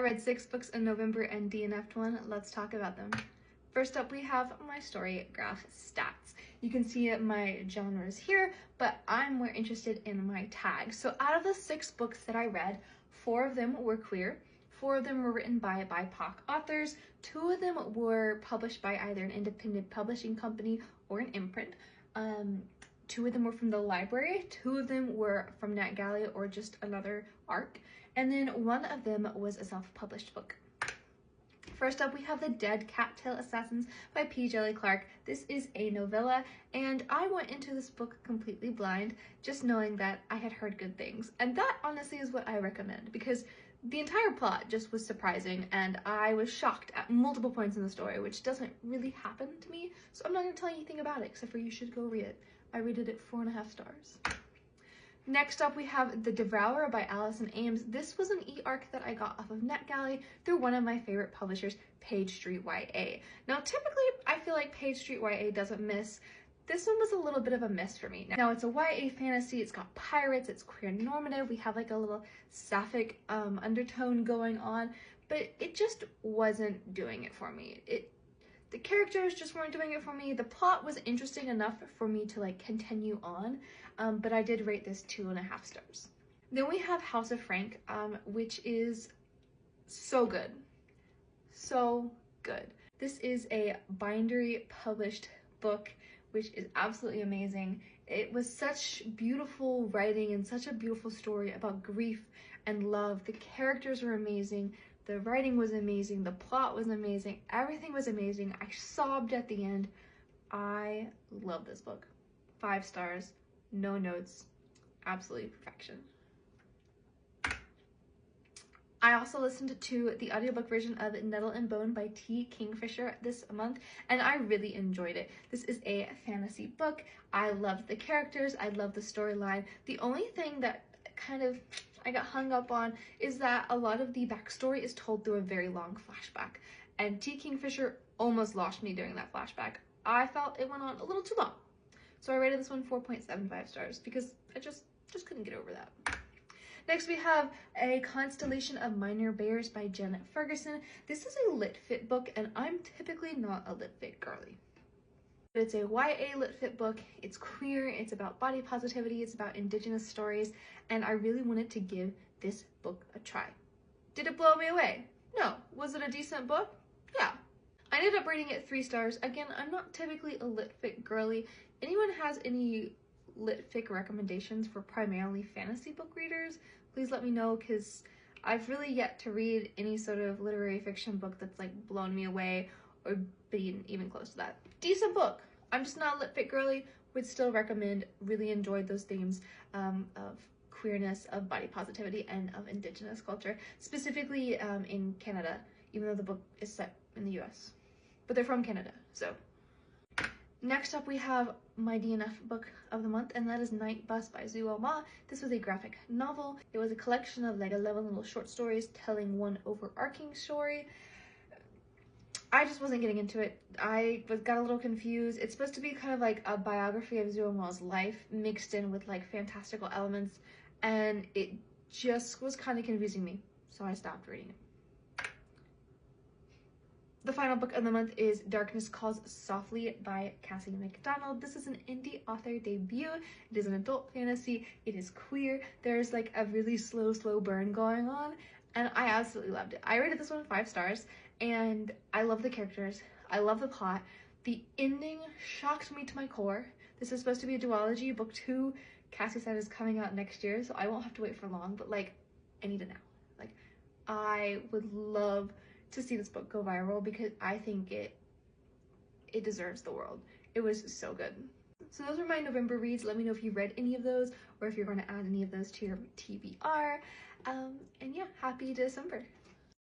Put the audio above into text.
read 6 books in November and DNF'd one. Let's talk about them. First up, we have my story graph stats. You can see my genres here, but I'm more interested in my tags. So out of the 6 books that I read, 4 of them were queer, 4 of them were written by BIPOC authors, 2 of them were published by either an independent publishing company or an imprint. 2 of them were from the library, 2 of them were from NetGalley or just another ARC, and then 1 of them was a self-published book. First up, we have The Dead Cattail Assassins by P. Djeli Clark. This is a novella, and I went into this book completely blind, just knowing that I had heard good things. And that honestly is what I recommend, because the entire plot just was surprising, and I was shocked at multiple points in the story, which doesn't really happen to me, so I'm not going to tell you anything about it, except for you should go read it. I rated it 4.5 stars. Next up, we have The Devourer by Alison Ames. This was an e-arc that I got off of NetGalley through one of my favorite publishers, Page Street YA. Now, typically, I feel like Page Street YA doesn't miss. This one was a little bit of a miss for me. Now, it's a YA fantasy, it's got pirates, it's queer normative, we have like a little sapphic undertone going on, but it just wasn't doing it for me. The characters just weren't doing it for me. The plot was interesting enough for me to like continue on, but I did rate this 2.5 stars. Then we have House of Frank, which is so good. So good. This is a bindery published book, which is absolutely amazing. It was such beautiful writing and such a beautiful story about grief and love. The characters were amazing. The writing was amazing, the plot was amazing, everything was amazing. I sobbed at the end. I love this book. 5 stars, no notes, absolutely perfection. I also listened to the audiobook version of Nettle and Bone by Kingfisher this month, and I really enjoyed it. This is a fantasy book. I loved the characters, I loved the storyline. The only thing that kind of I got hung up on is that a lot of the backstory is told through a very long flashback, and Kingfisher almost lost me during that flashback. I felt it went on a little too long, so I rated this one 4.75 stars because I just couldn't get over that. Next, we have A Constellation of Minor Bears by Ferguson. This is a lit fit book, and I'm typically not a lit fit girly. It's a YA lit fit book, it's queer, it's about body positivity, it's about indigenous stories, and I really wanted to give this book a try. Did it blow me away? No. Was it a decent book? Yeah. I ended up rating it 3 stars. Again, I'm not typically a lit fic girly. Anyone has any lit fic recommendations for primarily fantasy book readers? Please let me know, because I've really yet to read any sort of literary fiction book that's like blown me away or been even close to that. Decent book. I'm just not a lit fic girly, would still recommend, really enjoyed those themes of queerness, of body positivity, and of indigenous culture, specifically in Canada, even though the book is set in the US. But they're from Canada, so. Next up, we have my DNF book of the month, and that is Night Bus by Zuo Ma. This was a graphic novel. It was a collection of like 11 little short stories telling one overarching story. I just wasn't getting into it. I got a little confused. It's supposed to be kind of like a biography of Zuo Ma's life mixed in with like fantastical elements, and it just was kind of confusing me, so I stopped reading it. The final book of the month is Darkness Calls Softly by Cassie McDonald. This is an indie author debut. It is an adult fantasy. It is queer. There's like a really slow burn going on, and I absolutely loved it. I rated this one 5 stars, and I love the characters. I love the plot. The ending shocked me to my core. This is supposed to be a duology. Book 2, Cassie said, is coming out next year, so I won't have to wait for long, but like, I need it now. Like, I would love to see this book go viral because I think it deserves the world. It was so good. So those are my November reads. Let me know if you read any of those or if you're going to add any of those to your TBR. And yeah, happy December.